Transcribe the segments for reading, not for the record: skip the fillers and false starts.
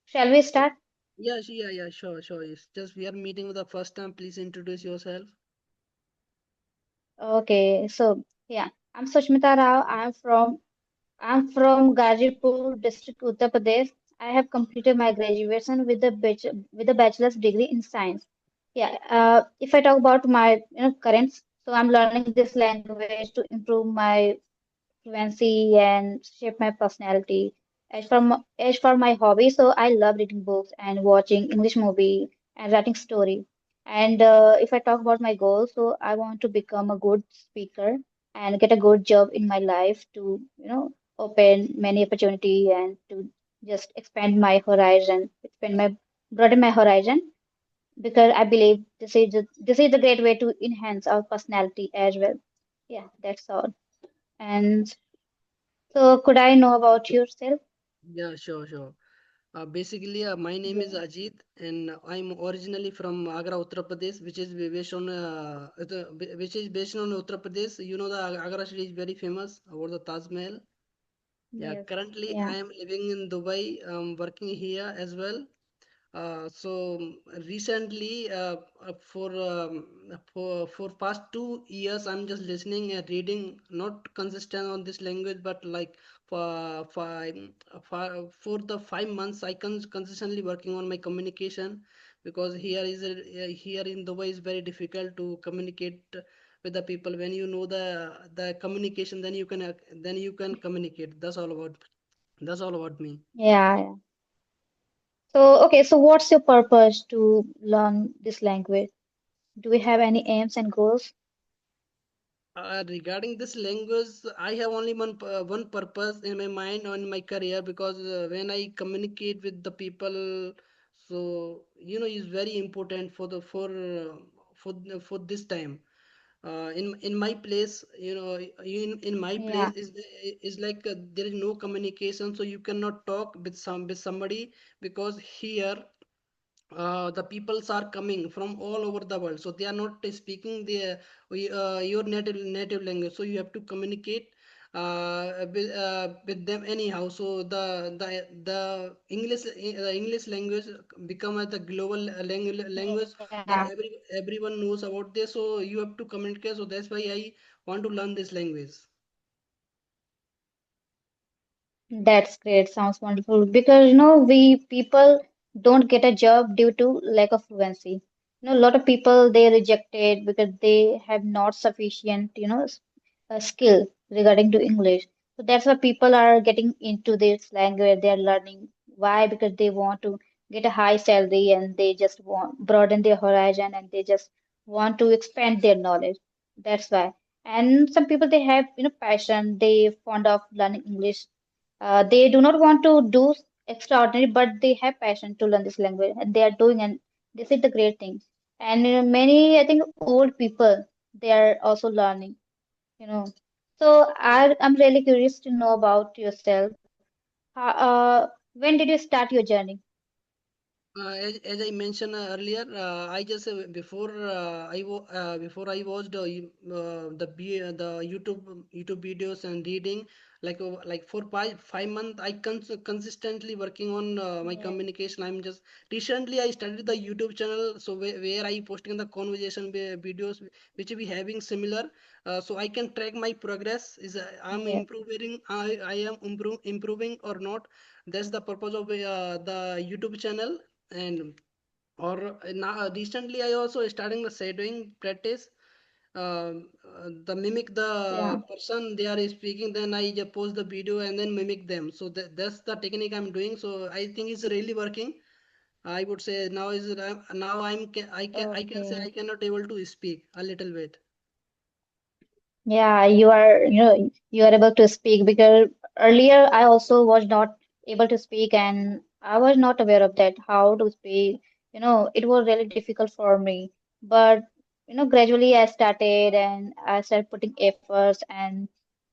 Shall we start? Yeah, sure, sure. It's just we are meeting for the first time. Please introduce yourself. Okay, so yeah, I'm Sushmita Rao. I'm from Gazipur district, Uttar Pradesh. I have completed my graduation with a bachelor's degree in science. Yeah, if I talk about my currents, so I'm learning this language to improve my fluency and shape my personality. As for my hobby, so I love reading books and watching English movie and writing story. And if I talk about my goals, so I want to become a good speaker and get a good job in my life to open many opportunity and to just expand my horizon, expand my broaden my horizon because I believe this is a great way to enhance our personality as well. Yeah, that's all. And so, could I know about yourself? Yeah, sure, sure. Basically, my name is Yeah. Ajit, and I'm originally from Agra, Uttar Pradesh, which is based on Uttar Pradesh. You know, the Agra city is very famous about the Taj Mahal. Yeah, Yes. currently I Yeah. am living in Dubai, working here as well. Recently, for past 2 years, I'm just listening and reading, not consistent on this language, but like for the 5 months, I consistently working on my communication because here in Dubai is very difficult to communicate with the people. When you know the communication, then you can communicate. That's all about me. Yeah. Yeah. So, okay, so what's your purpose to learn this language? Do we have any aims and goals? Regarding this language, I have only one purpose in my mind or in my career because when I communicate with the people, so is very important for this time. In my place, in my place Yeah. is like there is no communication, so you cannot talk with somebody because here the peoples are coming from all over the world, so they are not speaking your native language, so you have to communicate with them anyhow. So the English language become as the global language Yeah. that everyone knows about this, so you have to communicate. So that's why I want to learn this language. That's great. Sounds wonderful. Because we people don't get a job due to lack of fluency. A lot of people they rejected because they have not sufficient, skill regarding to English. So that's why people are getting into this language. They are learning. Why? Because they want to get a high salary and they just want broaden their horizon and they just want to expand their knowledge. That's why. And some people they have, passion. They fond of learning English. They do not want to do extraordinary, but they have passion to learn this language, and they are doing, and this is the great thing. And many, I think, old people, they are also learning, you know. So I'm really curious to know about yourself. When did you start your journey? As I mentioned earlier, I just before I watched the YouTube videos and reading like for 5 months I consistently working on my Yeah, communication. I'm just recently I started the YouTube channel, so where I posting the conversation videos which we having similar, so I can track my progress. Is I'm yeah, improving, I am improving or not. That's the purpose of the YouTube channel. And or now recently I also starting the shadowing practice, the mimic the yeah. person they are speaking, then I just post the video and then mimic them. So that's the technique I'm doing, so I think it's really working. I would say now now I can say I Okay. cannot able to speak a little bit. Yeah, you are able to speak because earlier I also was not able to speak and I was not aware of that, how to speak. It was really difficult for me. But, gradually I started and I started putting efforts and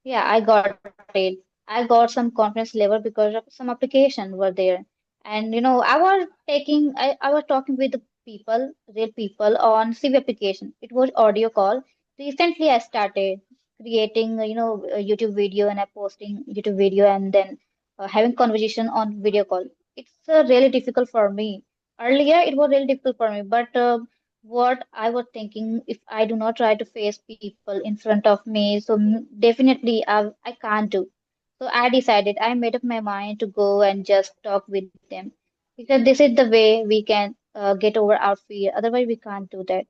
yeah, I got it. I got some confidence level because of some application were there. And, I was talking with the people, real people on CV application. It was audio call. Recently, I started creating, a YouTube video and I posting YouTube video and then having conversation on video call. it's really difficult for me. Earlier, it was really difficult for me, but what I was thinking, if I do not try to face people in front of me, so definitely I can't do. So I decided, I made up my mind to go and just talk with them because this is the way we can get over our fear. Otherwise, we can't do that.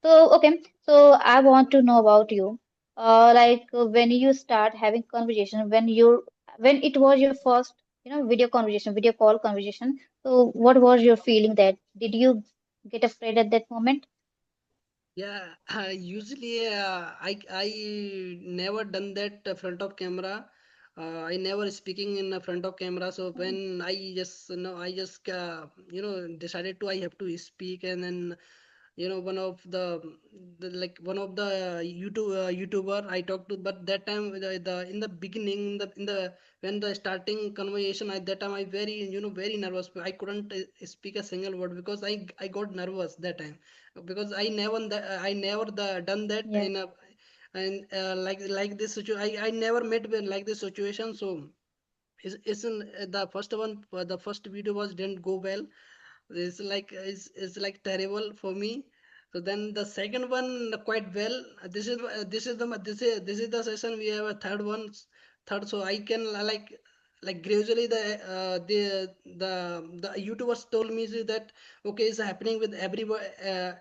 So, okay, so I want to know about you. When you start having conversation, when it was your first, video conversation, video call conversation. So, what was your feeling that? Did you get afraid at that moment? Yeah, usually I never done that front of camera. I never speaking in front of camera. So when I just I just decided to I have to speak, and then one of the like one of the YouTuber I talked to, but that time the in the beginning, in the when the starting conversation, at that time I very very nervous. I couldn't speak a single word because I got nervous that time, because I never done that Yeah, in a, and like this situation. I never met with like this situation. So it's in the first one, the first video was didn't go well. It's like terrible for me. So then the second one quite well. This is the session. We have a third one, third. So I can like gradually the YouTubers told me that okay, it's happening with you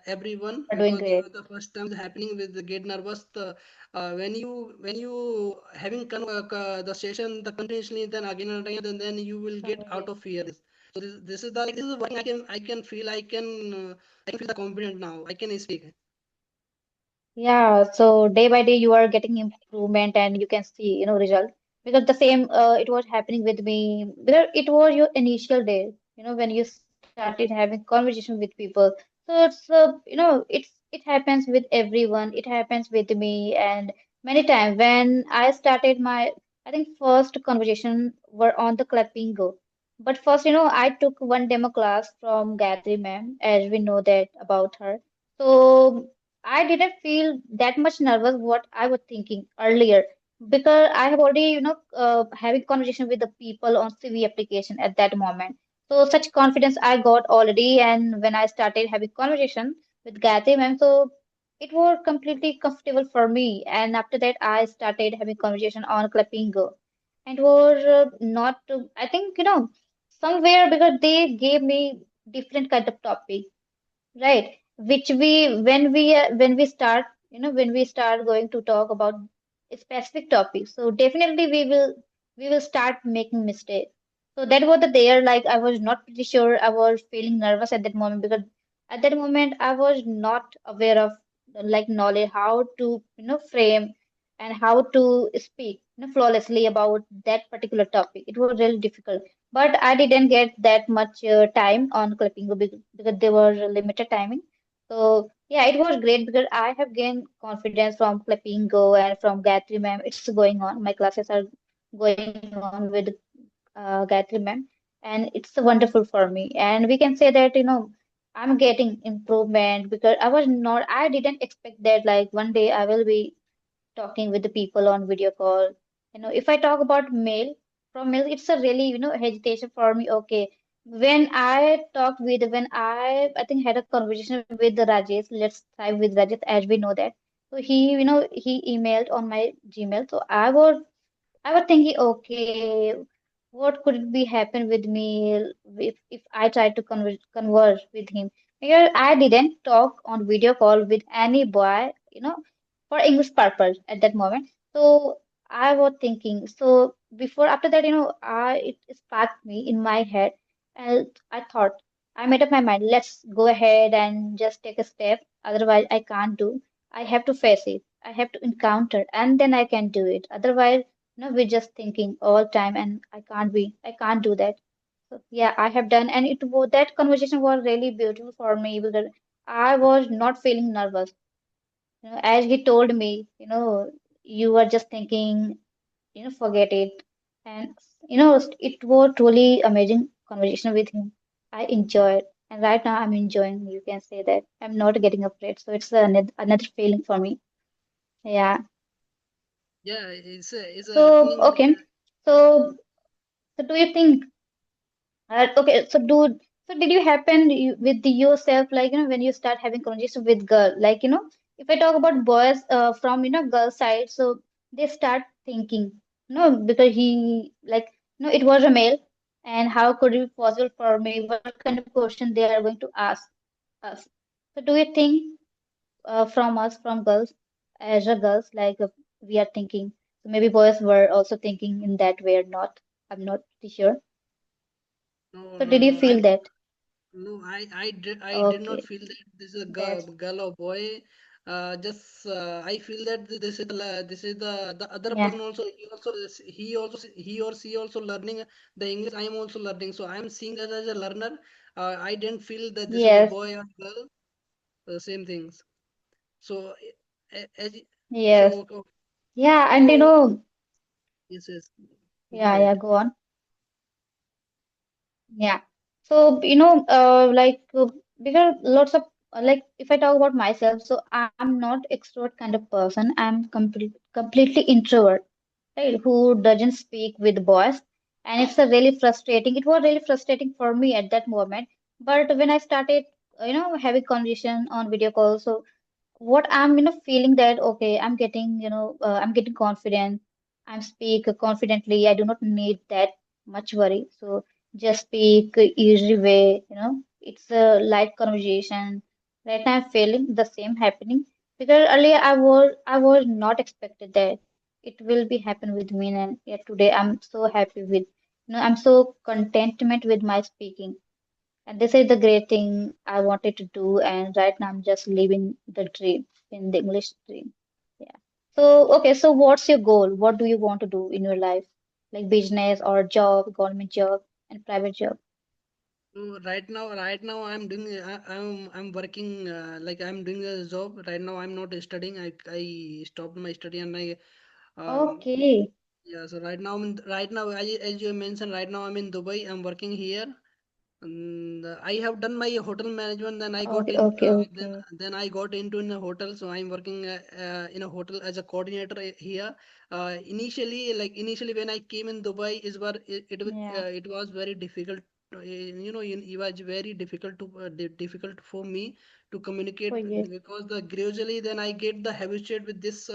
everyone, are doing because great. the first time is happening with the get nervous. When you having the session the continuously, then again and again, then you will get out of fear. So this is what I can feel. I can feel the confident now. I can speak. Yeah, so day by day you are getting improvement and you can see, result. Because the same it was happening with me because it was your initial day, when you started having conversation with people. So it happens with everyone. It happens with me and many times when I started my I think first conversation were on the clappingo. But first, I took one demo class from Gayatri ma'am, as we know that about her. So I didn't feel that much nervous what I was thinking earlier because I have already, having conversation with the people on CV application at that moment. So such confidence I got already, and when I started having conversation with Gayatri ma'am, so it was completely comfortable for me. And after that, I started having conversation on Clappingo, and was not, I think, somewhere because they gave me different kind of topic. Right, which when we start, when we start going to talk about a specific topic, so definitely we will start making mistakes. So that was the there, like I was not pretty sure. I was feeling nervous at that moment because at that moment I was not aware of like knowledge how to frame and how to speak flawlessly about that particular topic. It was really difficult, but I didn't get that much time on clipping because there was a limited timing. So yeah, it was great because I have gained confidence from clipping go and from Gayatri ma'am. It's going on. My classes are going on with Gayatri ma'am, and it's wonderful for me. And we can say that I'm getting improvement because I didn't expect that like one day I will be talking with the people on video call. If I talk about mail, from mail, it's a really, hesitation for me. Okay. When I think had a conversation with the Rajesh, let's try with Rajesh as we know that. So he emailed on my Gmail. So I was thinking, okay, what could it be happen with me if I try to converse with him? Because I didn't talk on video call with any boy, for English purpose at that moment. So I was thinking. So before after that, it sparked me in my head, and I thought I made up my mind. Let's go ahead and just take a step. Otherwise, I can't do. I have to face it. I have to encounter, and then I can do it. Otherwise, we're just thinking all time, and I can't do that. So yeah, I have done, and that conversation was really beautiful for me because I was not feeling nervous. As he told me, you were just thinking, forget it, and it was truly amazing conversation with him. I enjoyed, and right now I'm enjoying. You can say that I'm not getting afraid, so it's another feeling for me. Yeah. Yeah, it's So happening. okay, so so do you think? Okay, so so did you happen with yourself, like, when you start having conversation with girl, like, if I talk about boys, from, girl side, so they start thinking, because he, like, it was a male, and how could it be possible for me? What kind of question they are going to ask us? So do you think, from us, from girls, as a girls, like, we are thinking, so maybe boys were also thinking in that way or not? I'm not pretty sure. No, So no, did you no. feel that? No, I did not Okay, feel that this is a that's girl or boy. Just I feel that this is the other yeah, person also. He or she also learning the English. I am also learning. So I am seeing that as a learner. I didn't feel that this is a yes, boy or girl. Same things. So as yes, so yeah, and so yes, yes. Go yeah, ahead. yeah, go on. Yeah. So, like, because lots of, like, if I talk about myself, so I'm not extrovert kind of person. I'm completely introvert, right? Who doesn't speak with boys. And it's a really frustrating. It was really frustrating for me at that moment. But when I started, having conversation on video calls, so what I'm, feeling that, okay, I'm getting confident. I'm speak confidently. I do not need that much worry. So just speak easy way, it's a light conversation. Right now I'm feeling the same happening, because earlier I was not expected that it will be happen with me. And yeah, today I'm so happy with, I'm so contentment with my speaking. And this is the great thing I wanted to do, and right now I'm just living the dream, in the English dream. Yeah. So, okay, so what's your goal? What do you want to do in your life? Like business or job, government job and private job? So right now I'm working like I'm doing a job. Right now I'm not studying. I stopped my study and I um Okay. yeah. So right now as you mentioned, right now I'm in Dubai. I'm working here. And I have done my hotel management. Then I got Okay, in. okay, Then okay. then I got into in a hotel. So I'm working in a hotel as a coordinator here. Initially when I came in Dubai, Yeah. it was very difficult. It was very difficult for me to Oh, communicate yes. because the gradually then I get the habituate with this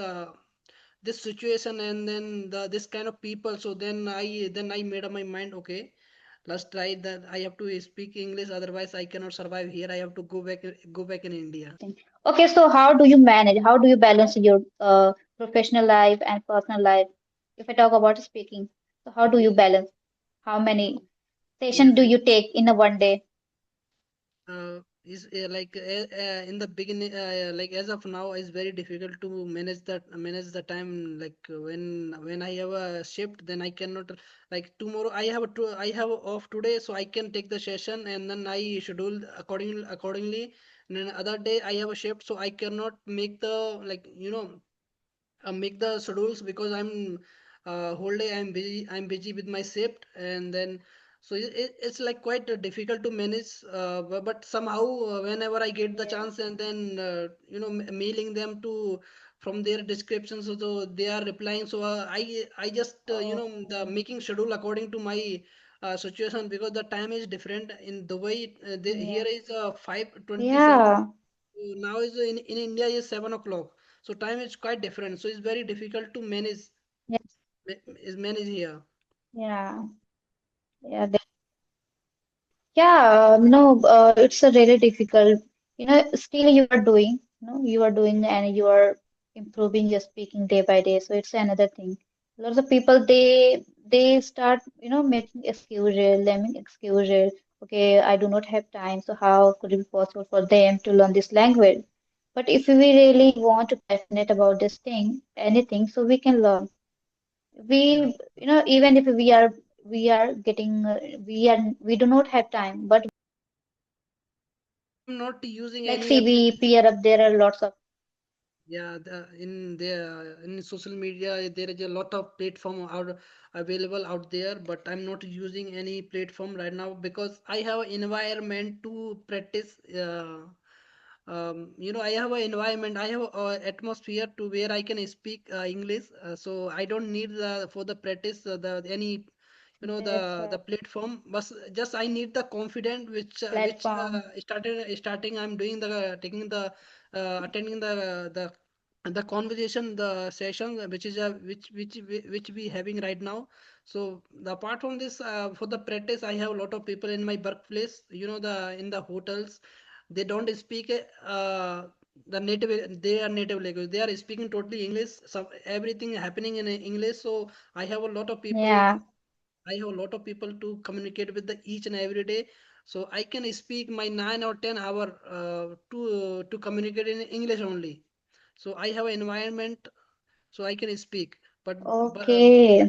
situation and then this kind of people. So then I made up my mind. Okay, let's try that. I have to speak English, otherwise I cannot survive here. I have to go back in India. Interesting. Okay, so how do you manage? How do you balance your professional life and personal life? If I talk about speaking, so how do you Yes, balance? How many sessions yes. do you take in a one day? Is like in the beginning, like as of now, it's very difficult to manage the time. Like when I have a shift, then I cannot, like tomorrow I have off today, so I can take the session and then I schedule accordingly. And then other day I have a shift, so I cannot make the, like, make the schedules because whole day I'm busy with my shift. And then so it's like quite difficult to manage, but somehow whenever I get the Yes. chance and then mailing them to from their descriptions, so they are replying. So I just the Okay. making schedule according to my situation, because the time is different in the way Yeah. here is 5:27. Yeah. Now is in India is 7 o'clock, so time is quite different. So it's very difficult to Yes. manage here. Yeah. Yeah. Yeah. No, it's a really difficult. Still you are doing, you are doing, and you are improving your speaking day by day. So it's another thing. Lots of people, they start, making excuses, lemon excuses. Okay, I do not have time. So how could it be possible for them to learn this language? But if we really want to passionate about this thing, anything, so we can learn. Yeah. Even if we are getting, we do not have time, but I'm not using like any see, we application. peer up, there are lots of, Yeah, in social media there is a lot of platform out available out there, but I'm not using any platform right now because I have environment to practice. I have an environment, I have atmosphere to where I can speak English. So I don't need for the practice the any That's the a platform, but just I need the confidence which platform. starting I'm doing the taking the attending the conversation, the session which is which we having right now. So the apart from this, for the practice, I have a lot of people in my workplace, the in the hotels. They don't speak the native, they are native language, they are speaking totally English, some everything happening in English. So I have a lot of people, Yeah. I have a lot of people to communicate with the each and every day. So I can speak my 9 or 10 hour to communicate in English only. So I have an environment, so I can speak. But Okay.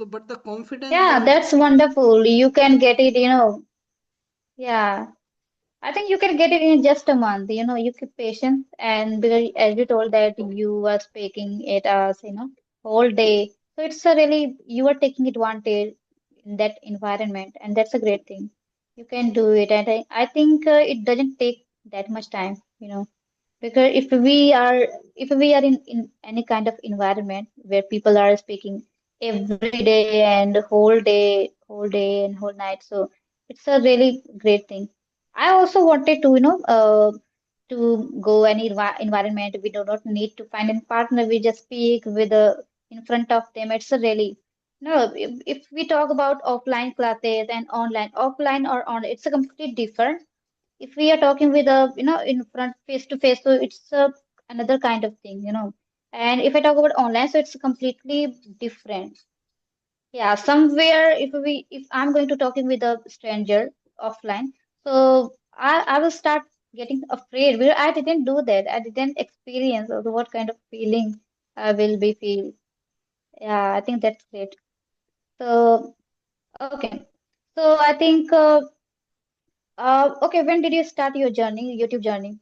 but the confidence Yeah, that's wonderful. You can get it, yeah. I think you can get it in just a month. You keep patient, and because as you told that you are speaking it as, whole day. So it's a really, you are taking advantage in that environment, and that's a great thing. You can do it, and I think it doesn't take that much time. Because if we are in any kind of environment where people are speaking every day and whole day and whole night, so it's a really great thing. I also wanted to, go any environment. We do not need to find a partner. We just speak with in front of them. It's a really no. If we talk about offline classes and offline or on, it's a completely different. If we are talking with in front face to face, so it's another kind of thing. And if I talk about online, so it's completely different. Yeah, somewhere if I'm going to talking with a stranger offline, so I will start getting afraid because I didn't do that. I didn't experience what kind of feeling I will be feel. Yeah, I think that's great. So okay, so I think okay. When did you start your journey, YouTube journey?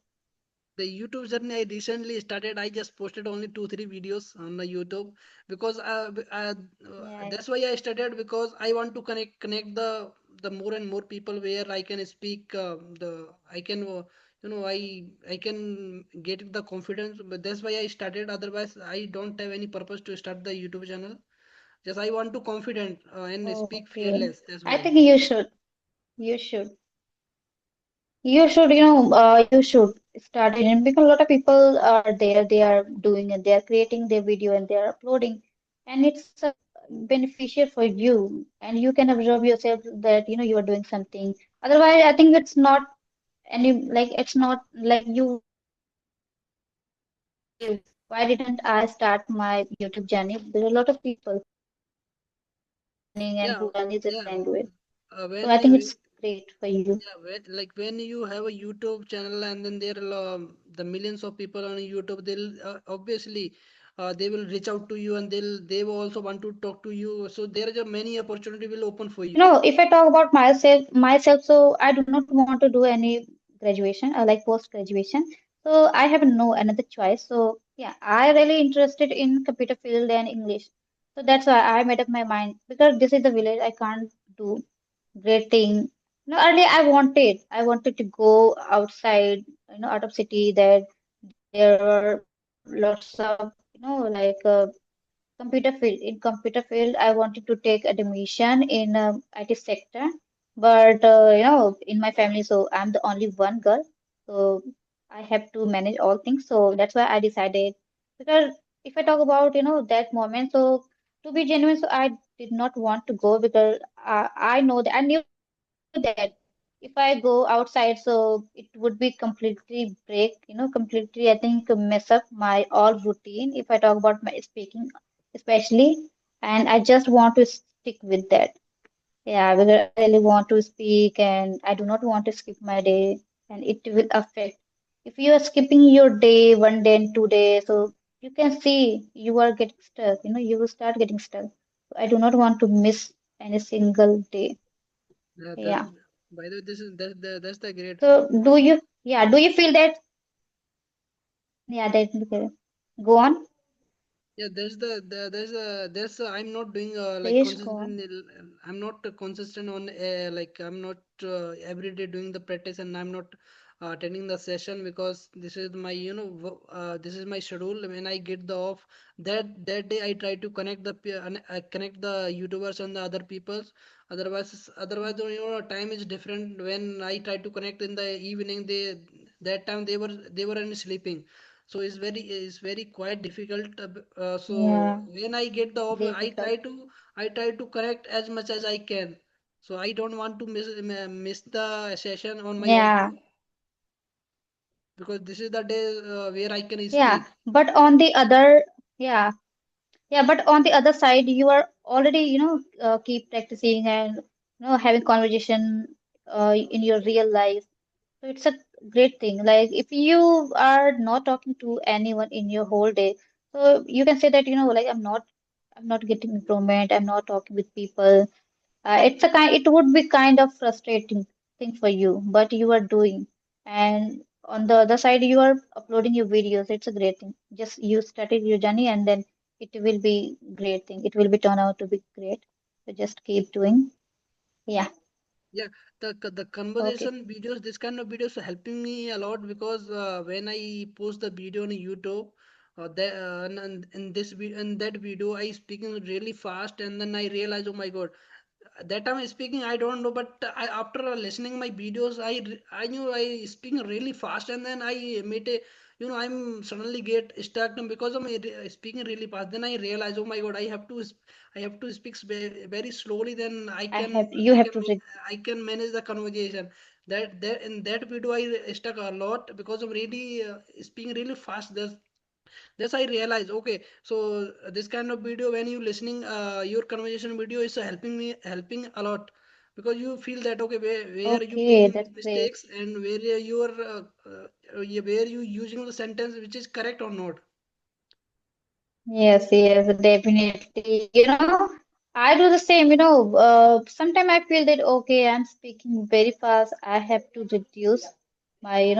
the YouTube journey I recently started. I just posted only 2 3 videos on the YouTube because Yeah. that's why I started, because I want to connect the more and more people where I can speak the I can I can get the confidence. But that's why I started. Otherwise, I don't have any purpose to start the YouTube channel. Just I want to confident and speak Okay. fearless. That's I why. think you should. You should. You should start it. And because a lot of people are there, they are doing it, they are creating their video and they are uploading. And it's beneficial for you. And you can observe yourself that, you are doing something. Otherwise, I think it's not it's not like you will feel, why didn't I start my YouTube journey? There are a lot of people who are learning and who Yeah, learn this yeah. language. So When I think you it's great for you. Yeah, like when you have a YouTube channel and then there are the millions of people on YouTube, they'll obviously they will reach out to you and they will also want to talk to you. So there is a many opportunity will open for you. If I talk about myself, so I do not want to do any graduation, like post graduation. So I have no another choice. So yeah, I really interested in computer field and English. So that's why I made up my mind because this is the village. I can't do great thing. Earlier I wanted to go outside, out of city. That there were lots of, like computer field. In computer field, I wanted to take admission in IT sector, but in my family, so I'm the only one girl, so I have to manage all things. So that's why I decided. Because if I talk about that moment, so to be genuine, so I did not want to go because I knew that if I go outside, so it would be completely break, completely, I think, mess up my all routine if I talk about my speaking, especially. And I just want to stick with that. Yeah, because I really want to speak and I do not want to skip my day, and it will affect. If you are skipping your day 1 day and 2 days, so you can see you are getting stuck, you will start getting stuck. So I do not want to miss any single day. That Yeah. by the way, this is that's the great. So do you feel that? Yeah, that okay. Go on, Yeah, there's I'm not doing like please go on. consistent. I'm not consistent on like I'm not every day doing the practice, and I'm not attending the session, because this is my, this is my schedule. When I get the off, that day I try to connect connect the YouTubers and the other peoples. Otherwise, time is different. When I try to connect in the evening, that time they were only sleeping. So it's very quite difficult. So Yeah, when I get the off, difficult. I try to connect as much as I can. So I don't want to miss the session on my off Yeah, day, because this is the day where I can yeah. speak. But on the other, yeah, yeah. But on the other side, you are already, keep practicing and having conversation in your real life. So it's a great thing. Like if you are not talking to anyone in your whole day, so you can say that, like I'm not getting improvement. I'm not talking with people. It would be kind of frustrating thing for you, but you are doing. And on the other side, you are uploading your videos. It's a great thing. Just you started your journey, and then it will be great thing. It will be turn out to be great. So just keep doing. Yeah. Yeah, the Okay. conversation videos, this kind of videos are helping me a lot, because when I post the video on YouTube, in in that video I speaking really fast, and then I realize, oh my God, that time I speaking I don't know, but after listening my videos, I knew I speaking really fast, and then I made a, I'm suddenly get stuck because I'm speaking really fast. Then I realize, oh my God, I have to speak very slowly. Then You have to read. I can manage the conversation. That in that video I stuck a lot, because I'm really speaking really fast. That's I realize. Okay, so this kind of video, when you listening your conversation video, is helping a lot, because you feel that, okay, where you Okay, making that's great. mistakes, and where you using the sentence which is correct or not. Yes, yes, definitely. I do the same, sometimes I feel that, okay, I'm speaking very fast. I have to reduce my,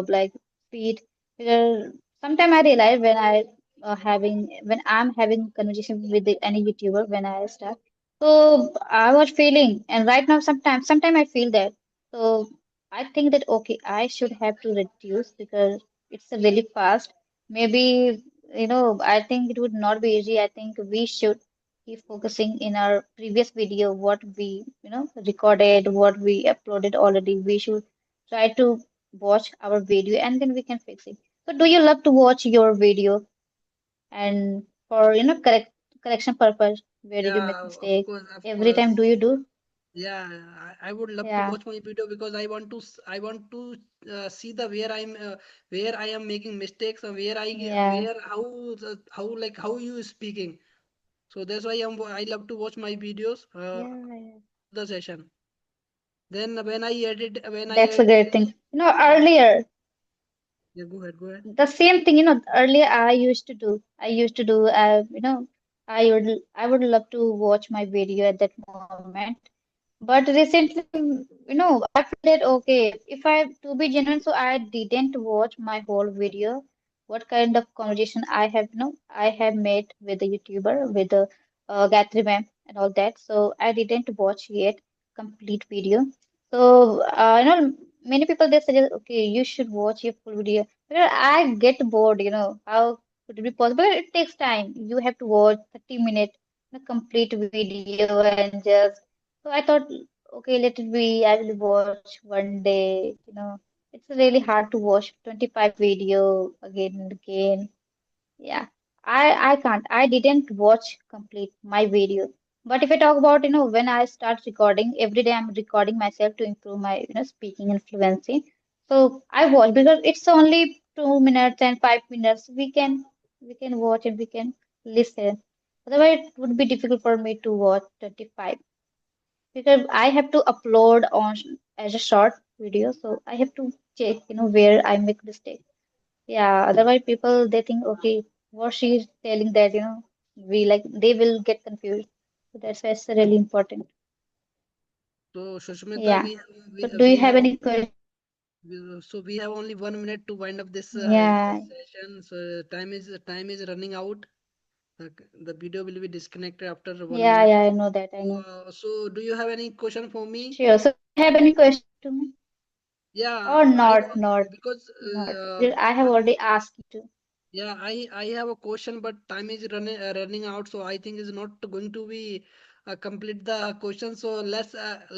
like speed. Because sometimes I realize when I'm having conversation with any YouTuber when I start. So I was feeling, and right now sometimes I feel that. So I think that, okay, I should have to reduce because it's a really fast. Maybe I think it would not be easy. I think we should keep focusing in our previous video, what we, recorded, what we uploaded already. We should try to watch our video and then we can fix it. So, do you love to watch your video and for, correction purpose? Where did you make Yeah, mistake? of Every time course. do you do? Yeah, I would love to Yeah, watch my video, because I want to see the where I am making mistakes, or yeah, where how you speaking. So that's why I love to watch my videos yeah. the session. Then when I That's a edit great thing. Earlier. yeah, go ahead. The same thing, earlier I used to do, I would love to watch my video at that moment. But recently, I feel that, okay, if I, to be genuine, so I didn't watch my whole video. What kind of conversation I have made with the YouTuber, with the Gayatri ma'am and all that. So I didn't watch yet complete video. So, many people they suggest, okay, you should watch your full video. But I get bored, how could it be possible? It takes time. You have to watch 30 minutes, complete video and just. So I thought, okay, let it be. I will watch one day. It's really hard to watch 25 video again and again. Yeah, I can't. I didn't watch complete my video. But if I talk about, when I start recording, every day I'm recording myself to improve my, speaking and fluency. So I watch because it's only 2 minutes and 5 minutes. We can watch and we can listen. Otherwise, it would be difficult for me to watch 25 because I have to upload on as a short video. So I have to check, where I make mistake. Yeah, otherwise people they think, okay, what she is telling that, we like they will get confused. So that's why it's really important. So Sushmita, Yeah. So do you have any question? we have only 1 minute to wind up Yeah, this session. So time is running out. The video will be disconnected after one yeah, minute. yeah, I know that. I So, know. so do you have any question for me? Sure. So do you have any question to me? Yeah, Or I not, want not, because not. Because I have already asked you to. yeah, I have a question, but time is running out, so I think is not going to be complete the question. So let's